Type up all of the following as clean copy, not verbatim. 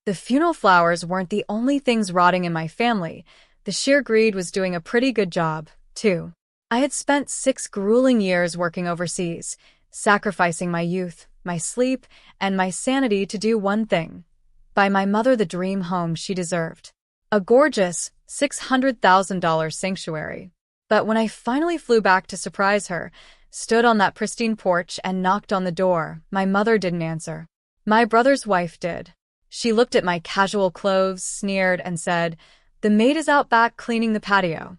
The funeral flowers weren't the only things rotting in my family. The sheer greed was doing a pretty good job, too. I had spent 6 grueling years working overseas, sacrificing my youth, my sleep, and my sanity to do one thing: buy my mother the dream home she deserved. A gorgeous, $600,000 sanctuary. But when I finally flew back to surprise her, stood on that pristine porch and knocked on the door, my mother didn't answer. My brother's wife did. She looked at my casual clothes, sneered, and said, "The maid is out back cleaning the patio."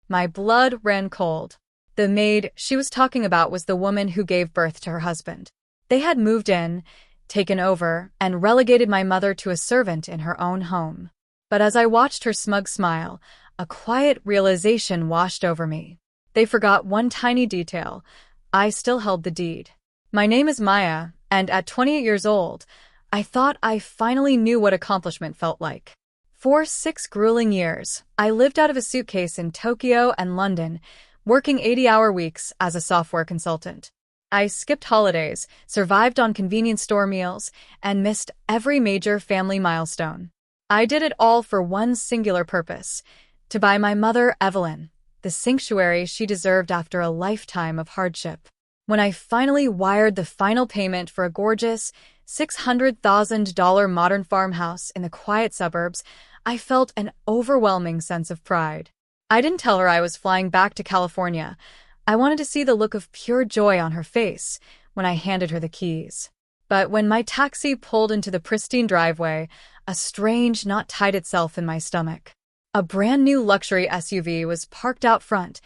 My blood ran cold. The maid she was talking about was the woman who gave birth to her husband. They had moved in, taken over, and relegated my mother to a servant in her own home. But as I watched her smug smile, a quiet realization washed over me. They forgot one tiny detail. I still held the deed. My name is Maya, and at 28 years old, I thought I finally knew what accomplishment felt like. For 6 grueling years, I lived out of a suitcase in Tokyo and London, working 80-hour weeks as a software consultant. I skipped holidays, survived on convenience store meals, and missed every major family milestone. I did it all for one singular purpose: to buy my mother, Evelyn, the sanctuary she deserved after a lifetime of hardship. When I finally wired the final payment for a gorgeous $600,000 modern farmhouse in the quiet suburbs, I felt an overwhelming sense of pride. I didn't tell her I was flying back to California. I wanted to see the look of pure joy on her face when I handed her the keys. But when my taxi pulled into the pristine driveway, a strange knot tied itself in my stomach. A brand new luxury SUV was parked out front,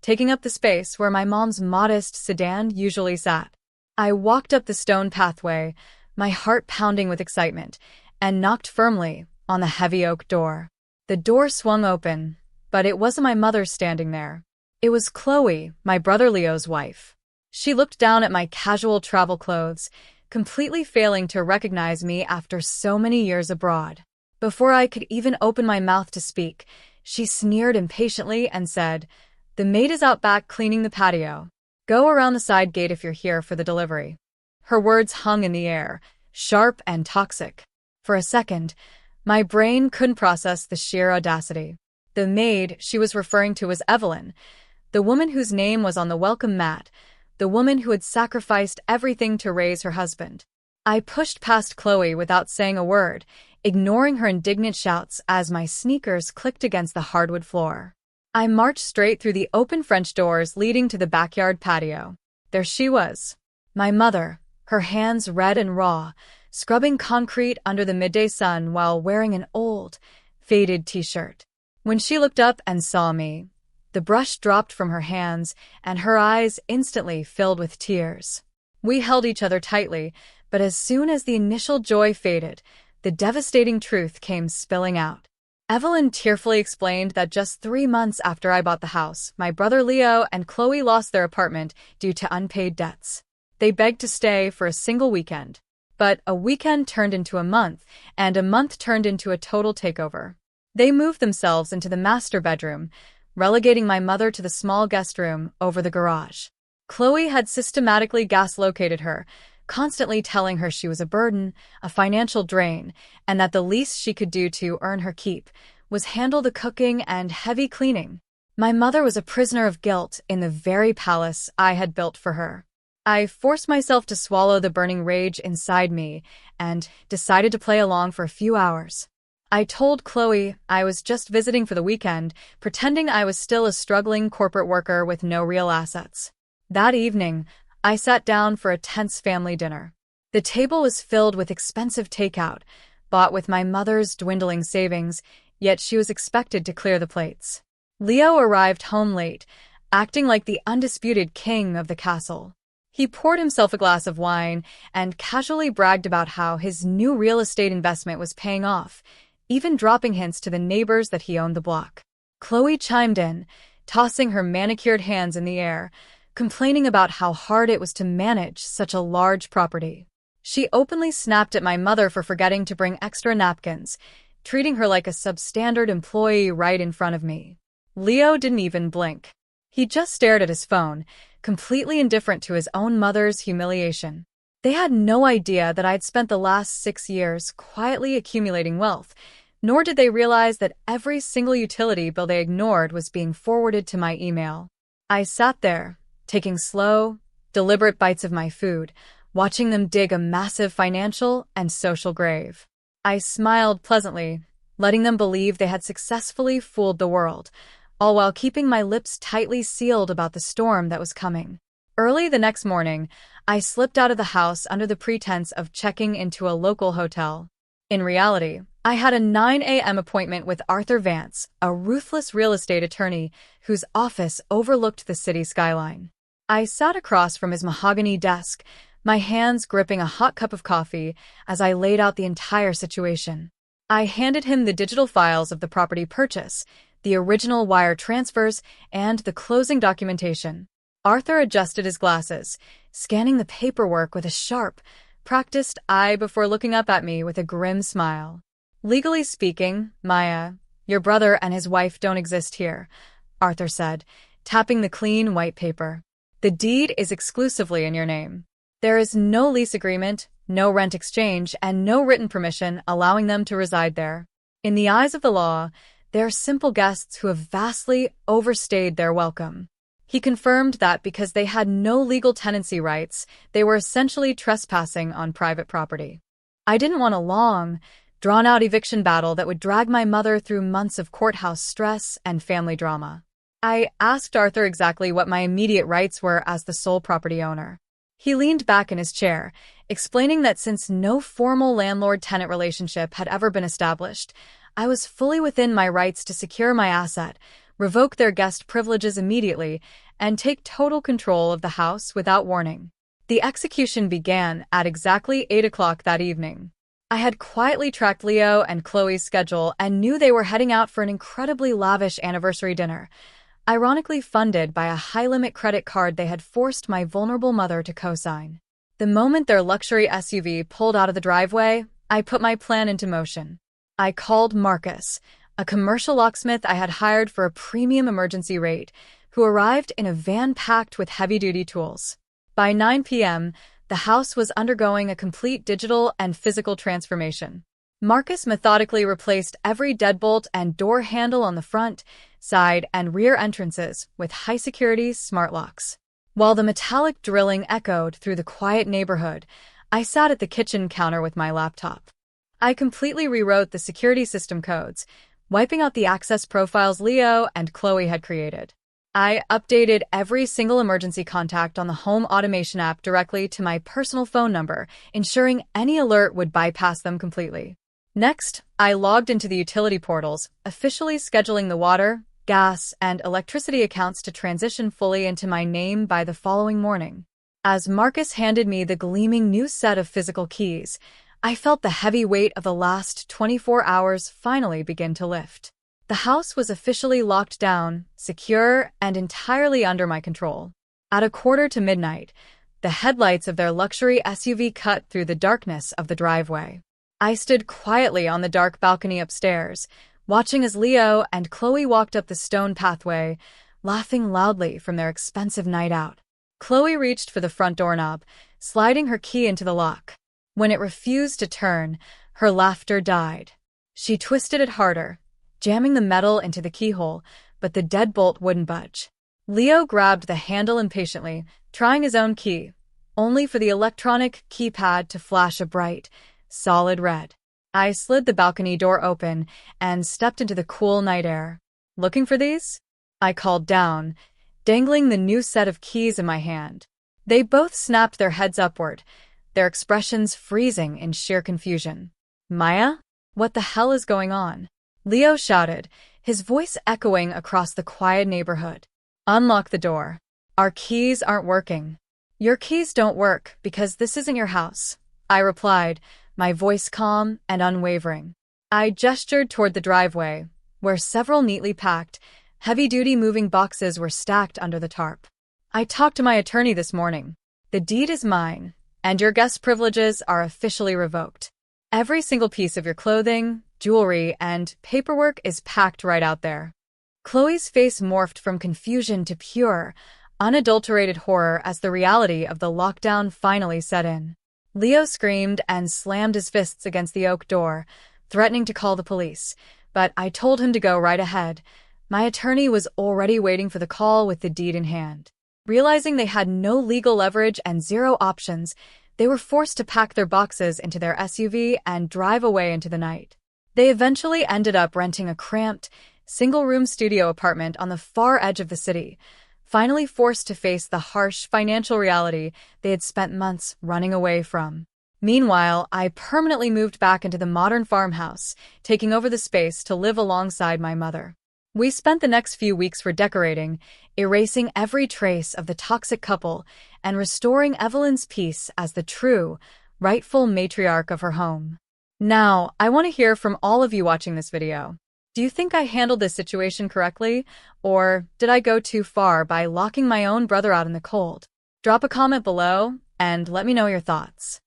taking up the space where my mom's modest sedan usually sat. I walked up the stone pathway, my heart pounding with excitement, and knocked firmly on the heavy oak door. The door swung open, but it wasn't my mother standing there. It was Chloe, my brother Leo's wife. She looked down at my casual travel clothes, completely failing to recognize me after so many years abroad. Before I could even open my mouth to speak, she sneered impatiently and said, "The maid is out back cleaning the patio. Go around the side gate if you're here for the delivery." Her words hung in the air, sharp and toxic. For a second, my brain couldn't process the sheer audacity. The maid she was referring to was Evelyn, the woman whose name was on the welcome mat, the woman who had sacrificed everything to raise her husband. I pushed past Chloe without saying a word, ignoring her indignant shouts as my sneakers clicked against the hardwood floor. I marched straight through the open French doors leading to the backyard patio. There she was, my mother, her hands red and raw, scrubbing concrete under the midday sun while wearing an old, faded t-shirt. When she looked up and saw me, the brush dropped from her hands and her eyes instantly filled with tears. We held each other tightly, but as soon as the initial joy faded, the devastating truth came spilling out. Evelyn tearfully explained that just 3 months after I bought the house, my brother Leo and Chloe lost their apartment due to unpaid debts. They begged to stay for a single weekend. But a weekend turned into a month, and a month turned into a total takeover. They moved themselves into the master bedroom, relegating my mother to the small guest room over the garage. Chloe had systematically gas-located her, constantly telling her she was a burden, a financial drain, and that the least she could do to earn her keep was handle the cooking and heavy cleaning. My mother was a prisoner of guilt in the very palace I had built for her. I forced myself to swallow the burning rage inside me and decided to play along for a few hours. I told Chloe I was just visiting for the weekend, pretending I was still a struggling corporate worker with no real assets. That evening, I sat down for a tense family dinner. The table was filled with expensive takeout, bought with my mother's dwindling savings, yet she was expected to clear the plates. Leo arrived home late, acting like the undisputed king of the castle. He poured himself a glass of wine and casually bragged about how his new real estate investment was paying off, even dropping hints to the neighbors that he owned the block. Chloe chimed in, tossing her manicured hands in the air, complaining about how hard it was to manage such a large property. She openly snapped at my mother for forgetting to bring extra napkins, treating her like a substandard employee right in front of me. Leo didn't even blink. He just stared at his phone, completely indifferent to his own mother's humiliation. They had no idea that I'd spent the last 6 years quietly accumulating wealth, nor did they realize that every single utility bill they ignored was being forwarded to my email. I sat there, taking slow, deliberate bites of my food, watching them dig a massive financial and social grave. I smiled pleasantly, letting them believe they had successfully fooled the world, all while keeping my lips tightly sealed about the storm that was coming. Early the next morning, I slipped out of the house under the pretense of checking into a local hotel. In reality, I had a 9 a.m. appointment with Arthur Vance, a ruthless real estate attorney whose office overlooked the city skyline. I sat across from his mahogany desk, my hands gripping a hot cup of coffee as I laid out the entire situation. I handed him the digital files of the property purchase, the original wire transfers, and the closing documentation. Arthur adjusted his glasses, scanning the paperwork with a sharp, practiced eye before looking up at me with a grim smile. "Legally speaking, Maya, your brother and his wife don't exist here," Arthur said, tapping the clean white paper. "The deed is exclusively in your name. There is no lease agreement, no rent exchange, and no written permission allowing them to reside there. In the eyes of the law, they are simple guests who have vastly overstayed their welcome." He confirmed that because they had no legal tenancy rights, they were essentially trespassing on private property. I didn't want a long, drawn-out eviction battle that would drag my mother through months of courthouse stress and family drama. I asked Arthur exactly what my immediate rights were as the sole property owner. He leaned back in his chair, explaining that since no formal landlord-tenant relationship had ever been established, I was fully within my rights to secure my asset, revoke their guest privileges immediately, and take total control of the house without warning. The execution began at exactly 8 o'clock that evening. I had quietly tracked Leo and Chloe's schedule and knew they were heading out for an incredibly lavish anniversary dinner, ironically funded by a high-limit credit card they had forced my vulnerable mother to co-sign. The moment their luxury SUV pulled out of the driveway, I put my plan into motion. I called Marcus, a commercial locksmith I had hired for a premium emergency rate, who arrived in a van packed with heavy-duty tools. By 9 p.m., the house was undergoing a complete digital and physical transformation. Marcus methodically replaced every deadbolt and door handle on the front, side, and rear entrances with high-security smart locks. While the metallic drilling echoed through the quiet neighborhood, I sat at the kitchen counter with my laptop. I completely rewrote the security system codes, wiping out the access profiles Leo and Chloe had created. I updated every single emergency contact on the home automation app directly to my personal phone number, ensuring any alert would bypass them completely. Next, I logged into the utility portals, officially scheduling the water, gas, and electricity accounts to transition fully into my name by the following morning. As Marcus handed me the gleaming new set of physical keys, I felt the heavy weight of the last 24 hours finally begin to lift. The house was officially locked down, secure, and entirely under my control. At 1:45, the headlights of their luxury SUV cut through the darkness of the driveway. I stood quietly on the dark balcony upstairs, watching as Leo and Chloe walked up the stone pathway, laughing loudly from their expensive night out. Chloe reached for the front doorknob, sliding her key into the lock. When it refused to turn, her laughter died. She twisted it harder, jamming the metal into the keyhole, but the deadbolt wouldn't budge. Leo grabbed the handle impatiently, trying his own key, only for the electronic keypad to flash a bright, solid red. I slid the balcony door open and stepped into the cool night air. "Looking for these?" I called down, dangling the new set of keys in my hand. They both snapped their heads upward, their expressions freezing in sheer confusion. "Maya? What the hell is going on?" Leo shouted, his voice echoing across the quiet neighborhood. "Unlock the door. Our keys aren't working." "Your keys don't work because this isn't your house," I replied, my voice calm and unwavering. I gestured toward the driveway, where several neatly packed, heavy-duty moving boxes were stacked under the tarp. "I talked to my attorney this morning. The deed is mine, and your guest privileges are officially revoked. Every single piece of your clothing, jewelry, and paperwork is packed right out there." Chloe's face morphed from confusion to pure, unadulterated horror as the reality of the lockdown finally set in. Leo screamed and slammed his fists against the oak door, threatening to call the police, but I told him to go right ahead. My attorney was already waiting for the call with the deed in hand. Realizing they had no legal leverage and zero options, they were forced to pack their boxes into their SUV and drive away into the night. They eventually ended up renting a cramped, single-room studio apartment on the far edge of the city, finally forced to face the harsh financial reality they had spent months running away from. Meanwhile, I permanently moved back into the modern farmhouse, taking over the space to live alongside my mother. We spent the next few weeks redecorating, erasing every trace of the toxic couple and restoring Evelyn's peace as the true, rightful matriarch of her home. Now, I want to hear from all of you watching this video. Do you think I handled this situation correctly, or did I go too far by locking my own brother out in the cold? Drop a comment below and let me know your thoughts.